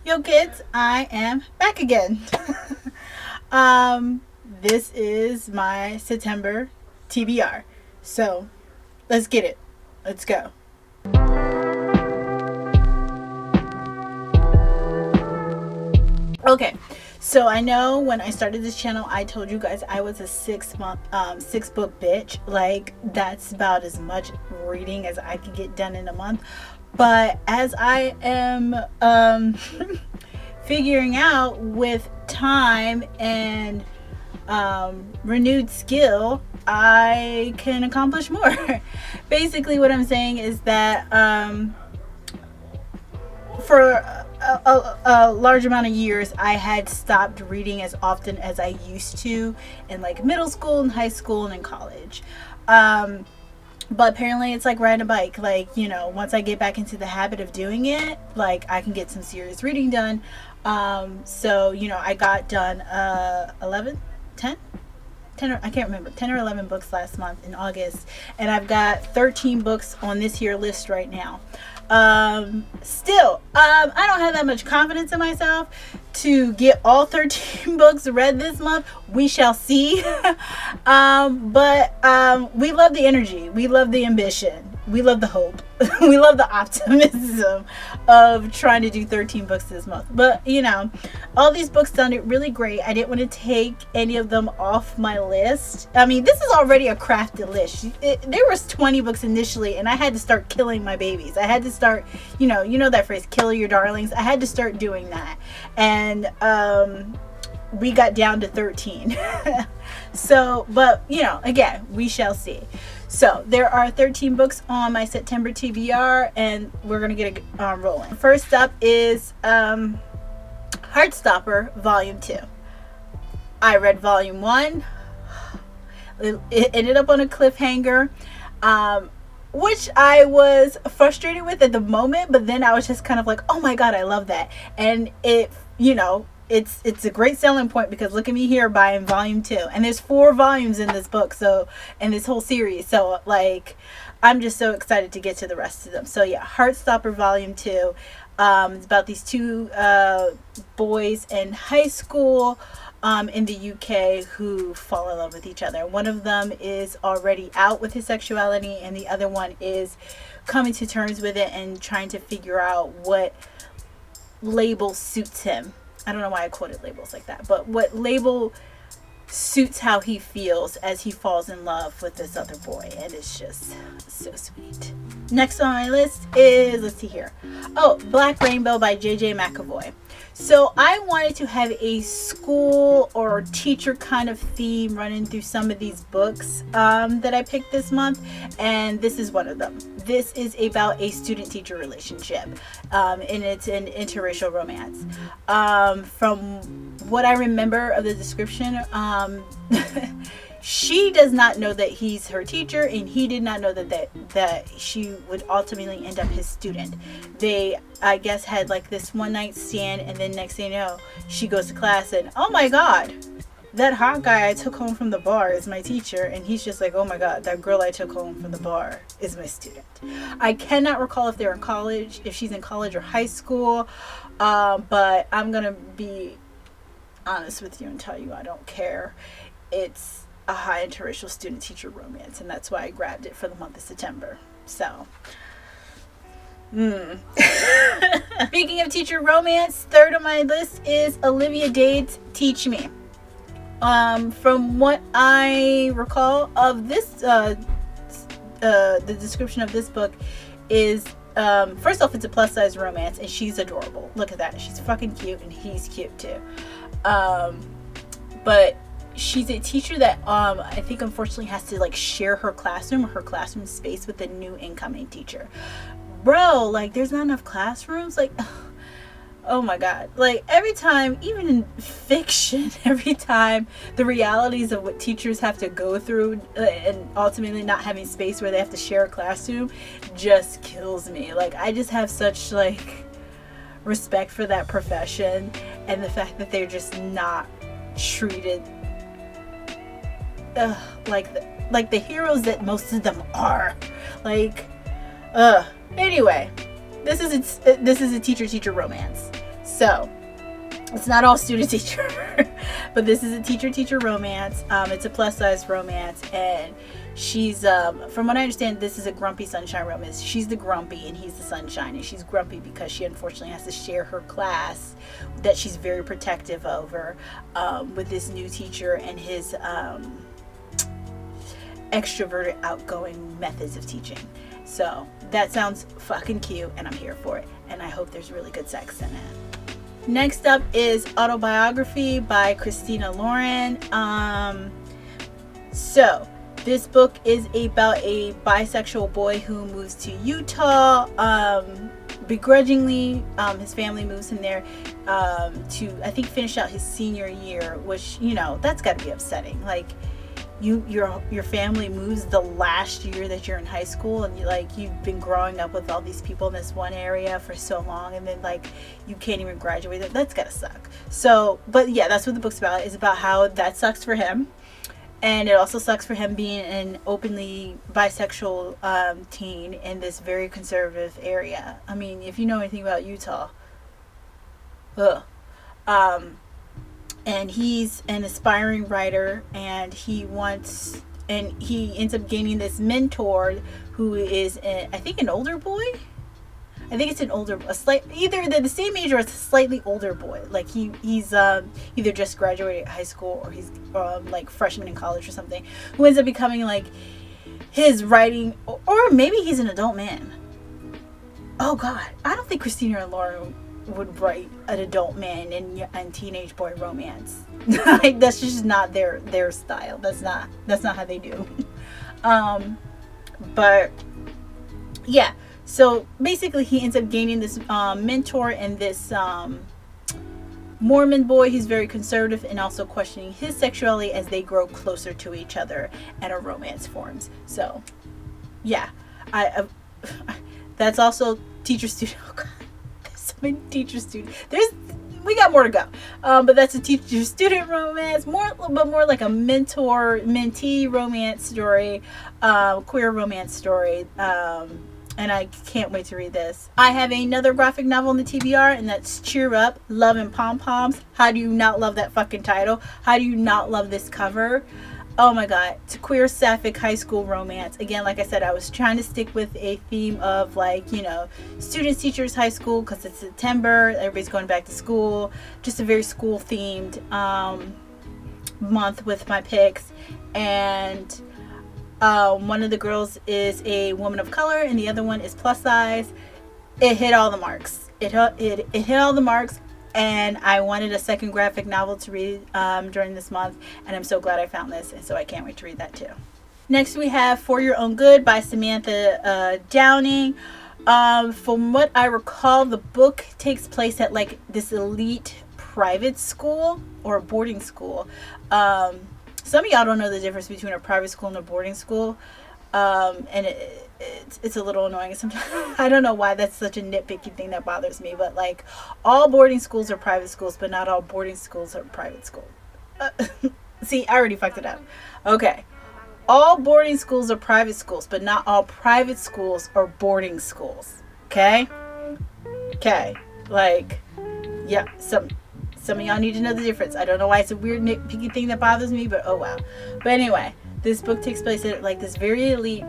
Yo kids, I am back again. This is my September TBR. So, let's get it. Let's go. Okay, so I know when I started this channel, I told you guys I was a 6 book bitch. Like, that's about as much reading as I could get done in a month. But as I am figuring out with time and renewed skill, I can accomplish more. Basically, what I'm saying is that for a large amount of years, I had stopped reading as often as I used to in like middle school and high school and in college. But apparently it's like riding a bike. Like, you know, once I get back into the habit of doing it, like I can get some serious reading done. So, you know, I got done 10 or I can't remember, 10 or 11 books last month in August, and I've got 13 books on this here list right now. Still, I don't have that much confidence in myself to get all 13 books read this month. We shall see. But we love the energy, we love the ambition, we love the hope, we love the optimism of trying to do 13 books this month. But you know, all these books sounded really great. I didn't want to take any of them off my list. I mean, this is already a crafted list. There was 20 books initially, and I had to start killing my babies. I had to start, you know that phrase, kill your darlings. I had to start doing that, and we got down to 13. So, but you know, again, we shall see. So there are 13 books on my September TBR, and we're gonna get it rolling. First up is Heartstopper Volume 2. I read Volume 1. It ended up on a cliffhanger, which I was frustrated with at the moment, but then I was just kind of like, oh my god, I love that. And it, you know, it's a great selling point, because look at me here buying Volume 2, and there's 4 volumes in this book, so in this whole series. So like, I'm just so excited to get to the rest of them. So yeah, Heartstopper Volume 2. It's about these two boys in high school in the UK who fall in love with each other. One of them is already out with his sexuality, and the other one is coming to terms with it and trying to figure out what label suits him. I don't know why I quoted labels like that, but what label suits how he feels as he falls in love with this other boy, and it's just so sweet. Next on my list is, let's see here, Black Rainbow by J.J. McAvoy. So I wanted to have a school or teacher kind of theme running through some of these books that I picked this month, and this is one of them. This is about a student-teacher relationship, and it's an interracial romance. From what I remember of the description, she does not know that he's her teacher, and he did not know that she would ultimately end up his student. They, I guess, had like this one night stand, and then next thing you know, she goes to class and, oh my god, that hot guy I took home from the bar is my teacher. And he's just like, oh my god, that girl I took home from the bar is my student. I cannot recall if they're in college, if she's in college or high school, but I'm gonna be honest with you and tell you I don't care. It's a high interracial student-teacher romance, and that's why I grabbed it for the month of September. So, speaking of teacher romance, third on my list is Olivia Dade's Teach Me. From what I recall of this, the description of this book is, first off, it's a plus-size romance, and she's adorable. Look at that. She's fucking cute, and he's cute too. But she's a teacher that I think unfortunately has to like share her classroom space with a new incoming teacher. Bro, like, there's not enough classrooms. Like, oh my god, like every time, even in fiction, every time the realities of what teachers have to go through and ultimately not having space where they have to share a classroom just kills me. Like, I just have such like respect for that profession, and the fact that they're just not treated like the heroes that most of them are. Like, anyway, this is a teacher romance. So it's not all student teacher, but this is a teacher romance. It's a plus size romance, and she's from what I understand, this is a grumpy sunshine romance. She's the grumpy and he's the sunshine, and she's grumpy because she unfortunately has to share her class that she's very protective over with this new teacher and his extroverted, outgoing methods of teaching. So that sounds fucking cute, and I'm here for it, and I hope there's really good sex in it. Next up is Autobiography by Christina Lauren. So this book is about a bisexual boy who moves to Utah. Begrudgingly, his family moves him there to, I think, finish out his senior year, which, you know, that's got to be upsetting. Like, your family moves the last year that you're in high school, and you've been growing up with all these people in this one area for so long, and then you can't even graduate. That's gotta suck. So, but yeah, that's what the book's about. It's about how that sucks for him, and it also sucks for him being an openly bisexual teen in this very conservative area. I mean, if you know anything about Utah, and he's an aspiring writer, and he ends up gaining this mentor who is, I think, an older boy. I think it's either they're the same age or it's a slightly older boy. Like he's either just graduated high school or he's like freshman in college or something, who ends up becoming like his writing, or maybe he's an adult man. Oh God, I don't think Christina and Lauren would write an adult man and teenage boy romance. Like, that's just not their style. That's not how they do. But yeah, so basically he ends up gaining this mentor and this Mormon boy who's very conservative and also questioning his sexuality as they grow closer to each other and a romance forms. So yeah, that's also teacher student. Oh God, teacher student, we got more to go, but that's a teacher student romance, more like a mentor mentee romance story, queer romance story, and I can't wait to read this. I have another graphic novel in the TBR, and that's Cheer Up, Love and Pom Poms. How do you not love that fucking title? How do you not love this cover? Oh my God, it's a queer sapphic high school romance. Again, like I said, I was trying to stick with a theme of, like, you know, students, teachers, high school, because it's September, everybody's going back to school. Just a very school themed month with my picks. And one of the girls is a woman of color and the other one is plus size. It hit all the marks. It hit all the marks. And I wanted a second graphic novel to read during this month, and I'm so glad I found this, and so I can't wait to read that too. Next we have For Your Own Good by Samantha Downing. From what I recall, the book takes place at like this elite private school or boarding school. Some of y'all don't know the difference between a private school and a boarding school, and it's a little annoying sometimes. I don't know why that's such a nitpicky thing that bothers me, but like, all boarding schools are private schools, but not all boarding schools are private schools. See, I already fucked it up. Okay, all boarding schools are private schools, but not all private schools are boarding schools. Okay, like, yeah, some of y'all need to know the difference. I don't know why it's a weird nitpicky thing that bothers me, but oh wow. But anyway, this book takes place at like this very elite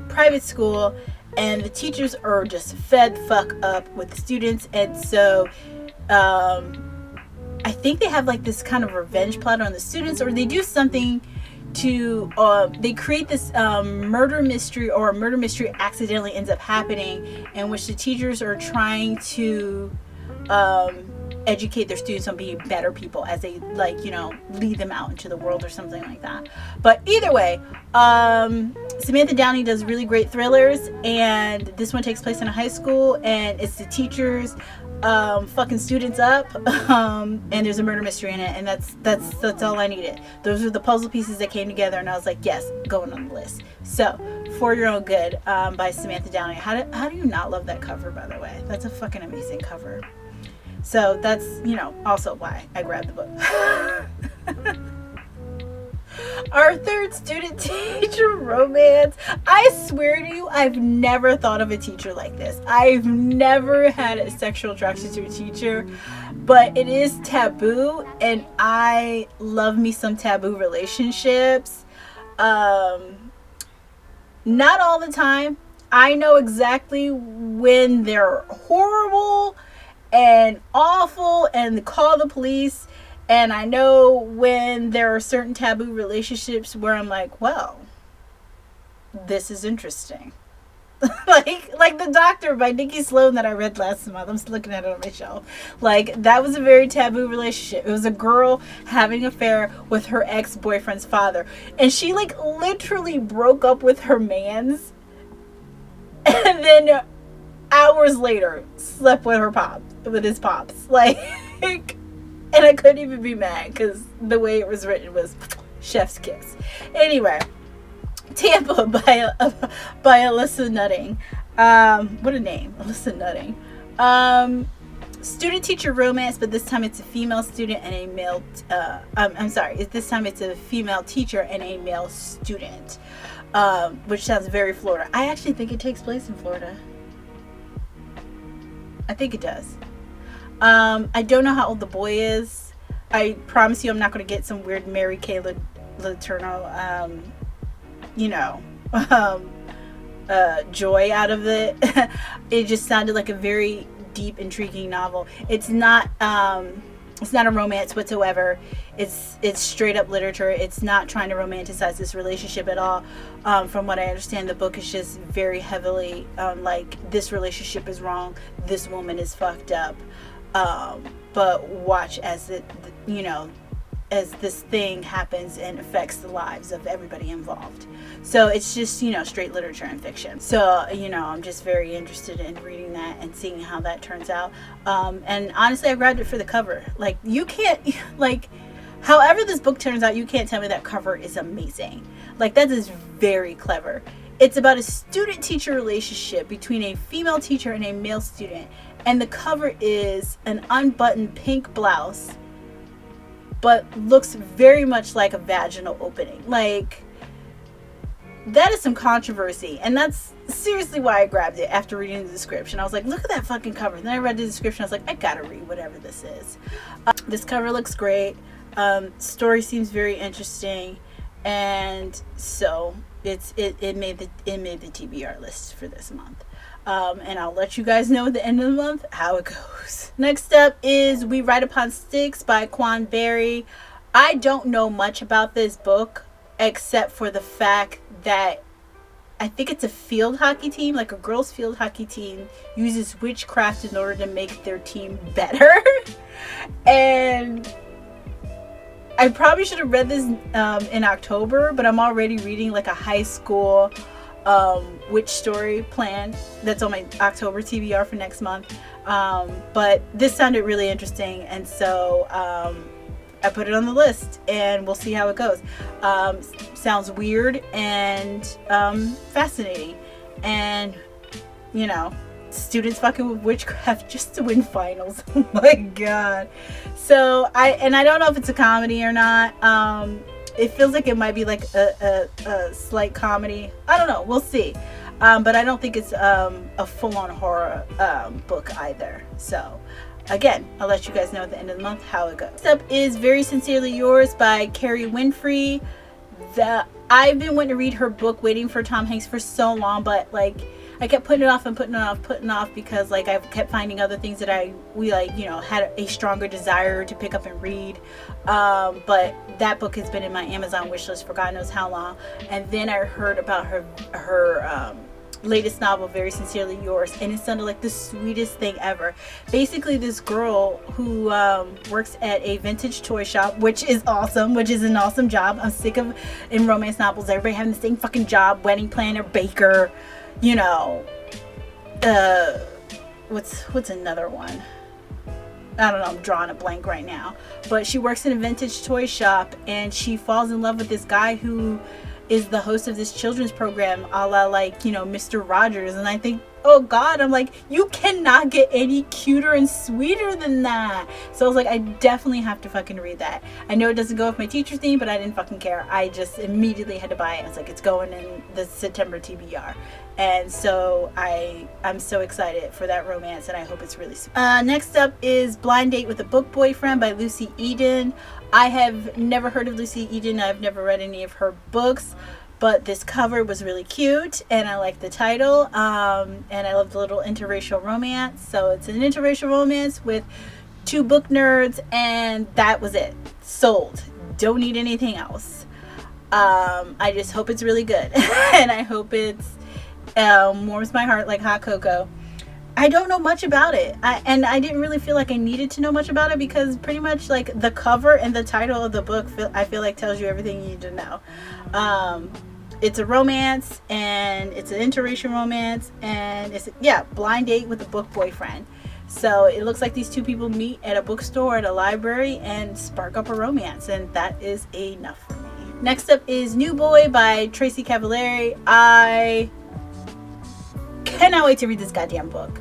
private school, and the teachers are just fed fuck up with the students, and so I think they have like this kind of revenge plot on the students, or they do something to they create this murder mystery, or a murder mystery accidentally ends up happening, in which the teachers are trying to educate their students on being better people as they, like, you know, lead them out into the world or something like that. But either way, Samantha Downing does really great thrillers, and this one takes place in a high school, and it's the teachers fucking students up, and there's a murder mystery in it, and that's all I needed. Those are the puzzle pieces that came together, and I was like, yes, going on the list. So, For Your Own Good by Samantha Downing. How do you not love that cover, by the way? That's a fucking amazing cover. So that's, you know, also why I grabbed the book. Our third student teacher romance. I swear to you, I've never thought of a teacher like this. I've never had a sexual attraction to a teacher, but it is taboo, and I love me some taboo relationships. Not all the time. I know exactly when they're horrible and awful and call the police. And I know when there are certain taboo relationships where I'm like, well, this is interesting. like The Doctor by Nikki Sloan that I read last month. I'm still looking at it on my shelf. Like, that was a very taboo relationship. It was a girl having an affair with her ex-boyfriend's father. And she, like, literally broke up with her man's. And then hours later, slept with his pops. Like, and I couldn't even be mad because the way it was written was chef's kiss. Anyway, Tampa by Alyssa Nutting. What a name, Alyssa Nutting. Student teacher romance, but this time it's a female student and a male. This time it's a female teacher and a male student, which sounds very Florida. I actually think it takes place in Florida. I think it does. I don't know how old the boy is. I promise you I'm not going to get some weird Mary Kay Letourneau, joy out of it. It just sounded like a very deep, intriguing novel. It's not a romance whatsoever. It's straight up literature. It's not trying to romanticize this relationship at all. From what I understand, the book is just very heavily like, this relationship is wrong, this woman is fucked up. But watch as as this thing happens and affects the lives of everybody involved. So it's just, straight literature and fiction. So, I'm just very interested in reading that and seeing how that turns out. And honestly, I grabbed it for the cover. Like, you can't, like, however this book turns out, you can't tell me that cover is amazing. Like, that is very clever. It's about a student-teacher relationship between a female teacher and a male student. And the cover is an unbuttoned pink blouse, but looks very much like a vaginal opening. Like, that is some controversy. And that's seriously why I grabbed it after reading the description. I was like, look at that fucking cover. And then I read the description. I was like, I gotta read whatever this is. This cover looks great. Story seems very interesting. And so it made the TBR list for this month. And I'll let you guys know at the end of the month how it goes. Next up is We Ride Upon Sticks by Quan Berry. I don't know much about this book except for the fact that I think it's a field hockey team, like a girls' field hockey team uses witchcraft in order to make their team better. And I probably should have read this in October, but I'm already reading like a high school witch story plan that's on my October TBR for next month. But this sounded really interesting, and so I put it on the list, and we'll see how it goes. Sounds weird and fascinating, and students fucking with witchcraft just to win finals. Oh my god. So I don't know if it's a comedy or not. It feels like it might be like a slight comedy. I don't know. We'll see. But I don't think it's a full-on horror book either. So, again, I'll let you guys know at the end of the month how it goes. Next up is Very Sincerely Yours by Carrie Winfrey. I've been wanting to read her book, Waiting for Tom Hanks, for so long, but like, I kept putting it off because like I kept finding other things that had a stronger desire to pick up and read. But that book has been in my Amazon wishlist for God knows how long. And then I heard about her latest novel, Very Sincerely Yours, and it sounded like the sweetest thing ever. Basically, this girl who works at a vintage toy shop, which is awesome, which is an awesome job. I'm sick of, in romance novels, everybody having the same fucking job: wedding planner, baker, what's another one? I don't know, I'm drawing a blank right now. But she works in a vintage toy shop, and she falls in love with this guy who is the host of this children's program, a la like, Mr. Rogers. And I think oh God. I'm like, you cannot get any cuter and sweeter than that. So I was like, I definitely have to fucking read that. I know it doesn't go with my teacher's theme, but I didn't fucking care. I just immediately had to buy it. It's like, it's going in the September TBR. And so I'm so excited for that romance, and I hope it's really sweet. Next up is Blind Date with a Book Boyfriend by Lucy Eden. I have never heard of Lucy Eden. I've never read any of her books, but this cover was really cute, and I like the title, and I love the little interracial romance. So it's an interracial romance with two book nerds, and that was it. Sold. Don't need anything else. I just hope it's really good, and I hope it's warms my heart like hot cocoa. I don't know much about it, and I didn't really feel like I needed to know much about it, because pretty much like the cover and the title of the book I feel like tells you everything you need to know. It's a romance, and it's an interracial romance, and it's Blind Date with a Book Boyfriend. So it looks like these two people meet at a bookstore, at a library, and spark up a romance, and that is enough for me. Next up is New Boy by Tracy Cavallari. I cannot wait to read this goddamn book.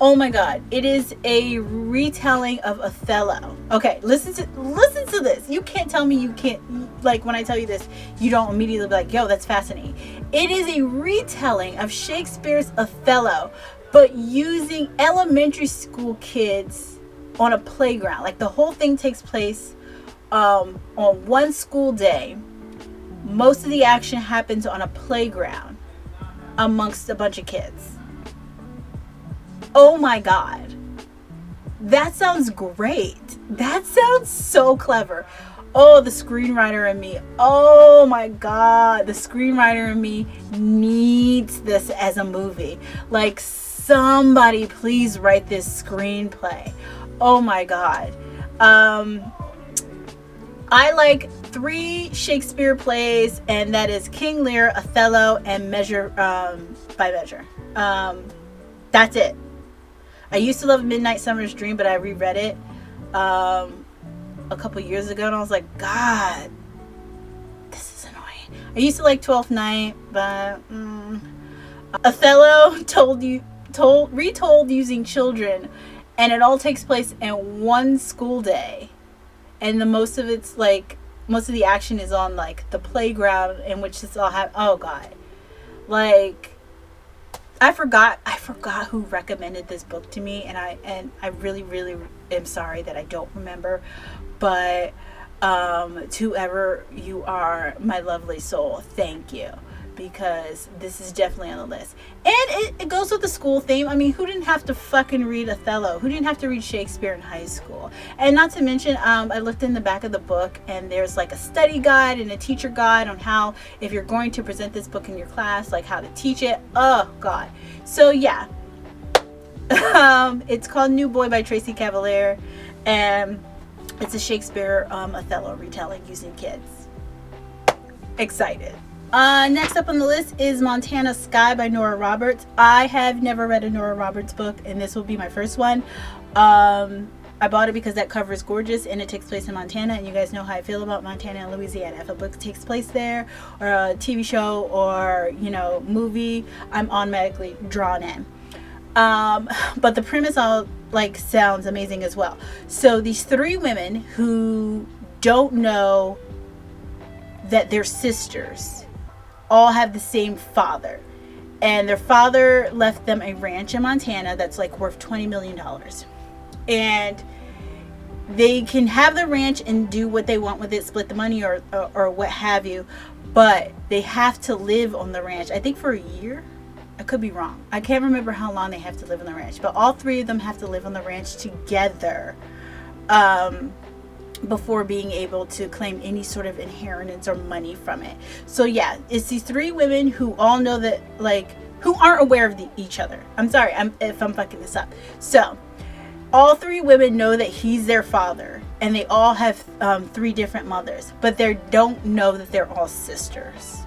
Oh my God, it is a retelling of Othello. Okay, listen to this. You can't tell me you can't, like, when I tell you this, you don't immediately be like, yo, that's fascinating. It is a retelling of Shakespeare's Othello, but using elementary school kids on a playground. Like, the whole thing takes place on one school day. Most of the action happens on a playground amongst a bunch of kids. Oh my God. That sounds great. That sounds so clever. Oh, the screenwriter in me. Oh my God. The screenwriter in me needs this as a movie. Like, somebody please write this screenplay. Oh my God. I like 3 Shakespeare plays, and that is King Lear, Othello, and Measure by Measure. That's it. I used to love Midnight Summer's Dream, but I reread it a couple years ago, and I was like, God, this is annoying. I used to like 12th Night, but Othello retold using children, and it all takes place in one school day, and most of the action is on like the playground in which this all happened. Oh God, like. I forgot who recommended this book to me, and I really, really am sorry that I don't remember, but to whoever you are, my lovely soul, thank you, because this is definitely on the list. And it goes with the school theme. I mean, who didn't have to fucking read Othello? Who didn't have to read Shakespeare in high school? And not to mention, I looked in the back of the book, and there's like a study guide and a teacher guide on how, if you're going to present this book in your class, like how to teach it. Oh God. So yeah. It's called New Boy by Tracy Cavallari, and it's a Shakespeare Othello retelling using kids. Excited. Next up on the list is Montana Sky by Nora Roberts. I have never read a Nora Roberts book, and this will be my first one. I bought it because that cover is gorgeous, and it takes place in Montana, and you guys know how I feel about Montana and Louisiana. If a book takes place there, or a TV show, or movie, I'm automatically drawn in. But the premise all sounds amazing as well. So these 3 women who don't know that they're sisters all have the same father, and their father left them a ranch in Montana that's worth $20 million, and they can have the ranch and do what they want with it, split the money or what have you, but they have to live on the ranch, I think for a year. I could be wrong. I can't remember how long they have to live on the ranch, but all 3 of them have to live on the ranch together before being able to claim any sort of inheritance or money from it. So yeah, it's these 3 women who all know that, who aren't aware of each other. I'm sorry if I'm fucking this up. So all 3 women know that he's their father, and they all have 3 different mothers, but they don't know that they're all sisters.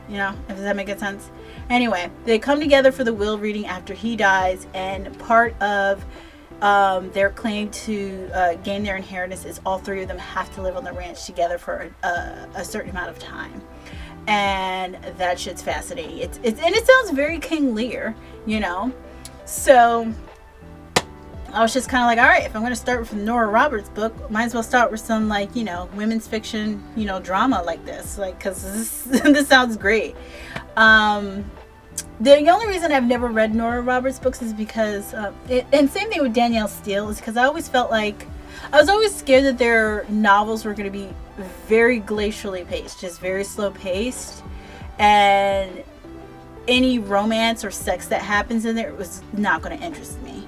Does that make sense? Anyway, they come together for the will reading after he dies, and part of their claim to gain their inheritance is all 3 of them have to live on the ranch together for a certain amount of time, and that shit's fascinating. And it sounds very King Lear. you know? So I was just kind of like, all right, if I'm going to start with Nora Roberts' book, might as well start with some, like, you know, women's fiction, you know, drama like this. Like, because this sounds great. The only reason I've never read Nora Roberts' books is because, and same thing with Danielle Steele, is because I always felt like, I was always scared that their novels were going to be very glacially paced, just very slow paced. And any romance or sex that happens in there was not going to interest me.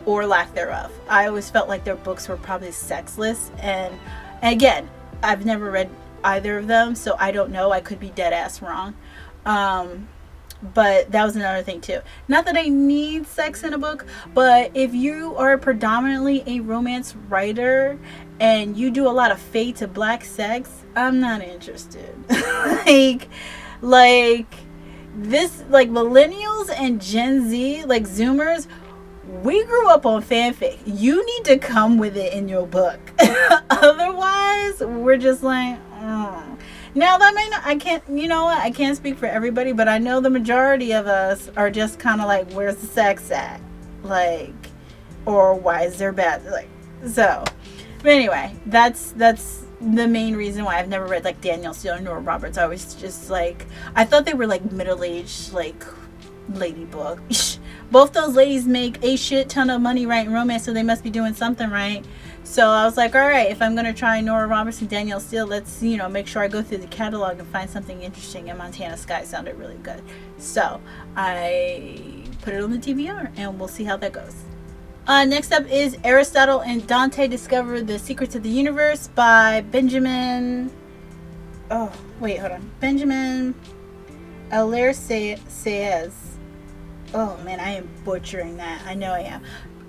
Or lack thereof. I always felt like their books were probably sexless, and again, I've never read either of them, so I don't know. I could be dead ass wrong. But that was another thing too. Not that I need sex in a book, but if you are predominantly a romance writer and you do a lot of fade to black sex, I'm not interested. like this, like millennials and Gen Z, like Zoomers, we grew up on fanfic. You need to come with it in your book. Otherwise, we're just like, Now that may not, I can't, you know what, I can't speak for everybody, but I know the majority of us are just kind of like, where's the sex at? Like, or why is there bad? Like, so, but anyway, that's the main reason why I've never read like Danielle Steele or Nora Roberts. I was just like, I thought they were like middle-aged, like, lady book. Both those ladies make a shit ton of money writing romance, so they must be doing something right. So I was like, all right, if I'm going to try Nora Roberts and Danielle Steele, let's, you know, make sure I go through the catalog and find something interesting. And Montana Sky sounded really good. So I put it on the TBR, and we'll see how that goes. Next up is Aristotle and Dante Discover the Secrets of the Universe by Benjamin... Oh, wait, hold on. Benjamin Allaire Saez. Oh, man, I am butchering that. I know I am.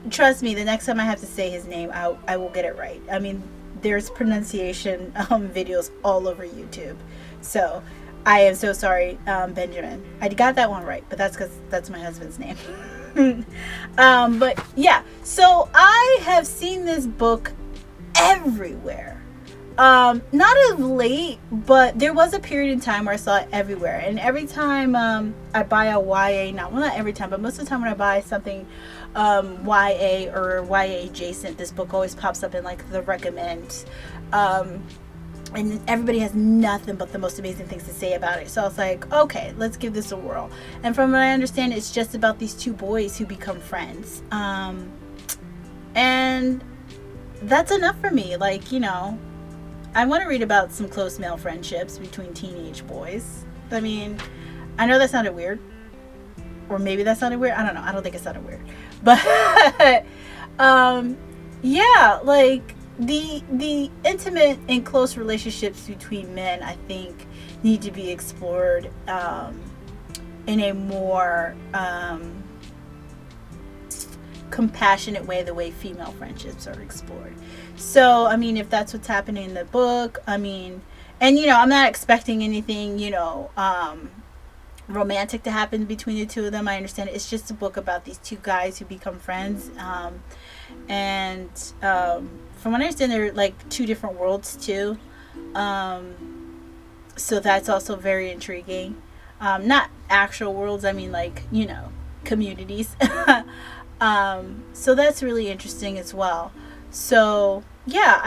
Trust me, the next time I have to say his name, I will get it right. I mean, there's pronunciation videos all over YouTube. So, I am so sorry, Benjamin. I got that one right, but that's because that's my husband's name. But, yeah. So, I have seen this book everywhere. Not of late, but there was a period in time where I saw it everywhere. And every time I buy a YA, not every time, but most of the time when I buy something YA or YA adjacent, this book always pops up in like the recommend. And everybody has nothing but the most amazing things to say about it. So I was like, okay, let's give this a whirl. And from what I understand, it's just about these two boys who become friends. And that's enough for me. Like, you know, I want to read about some close male friendships between teenage boys. I mean, I know that sounded weird. Or maybe that sounded weird. I don't know. I don't think it sounded weird. But, yeah, like, the intimate and close relationships between men, I think, need to be explored in a more compassionate way, the way female friendships are explored. So, I mean, if that's what's happening in the book, I mean, and, you know, I'm not expecting anything, you know, romantic to happen between the two of them. I understand it's just a book about these two guys who become friends. And from what I understand, they're like two different worlds too. So that's also very intriguing. Not actual worlds, I mean, like, you know, communities. So that's really interesting as well. So yeah,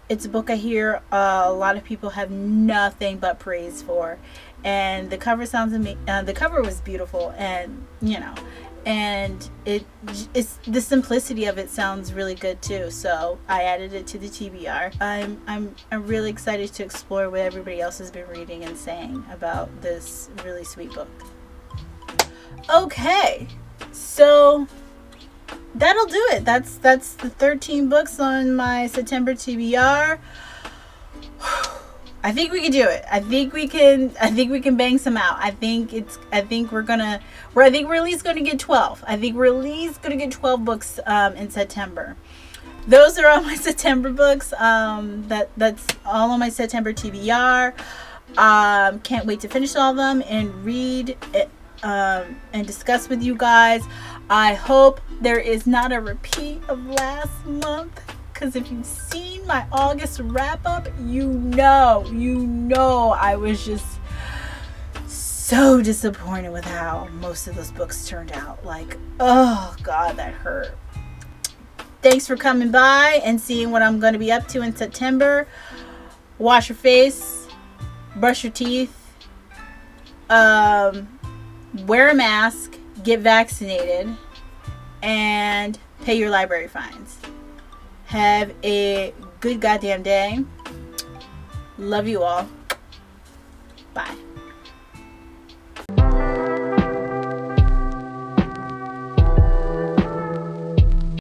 it's a book I hear a lot of people have nothing but praise for, and the cover sounds amazing. The cover was beautiful, and you know, and it's the simplicity of it sounds really good too. So I added it to the TBR. I'm really excited to explore what everybody else has been reading and saying about this really sweet book. Okay, so that'll do it. That's the 13 books on my September TBR. I think we can do it. I think we can bang some out. I think we're at least gonna get 12. I think we're at least gonna get 12 books in September. Those are all my September books. That's all on my September TBR. Can't wait to finish all of them and read it, and discuss with you guys. I hope there is not a repeat of last month, because if you've seen my August wrap up, you know I was just so disappointed with how most of those books turned out. Like, oh God, that hurt. Thanks for coming by and seeing what I'm going to be up to in September. Wash your face, brush your teeth, wear a mask, get vaccinated, and pay your library fines. Have a good goddamn day. Love you all. Bye.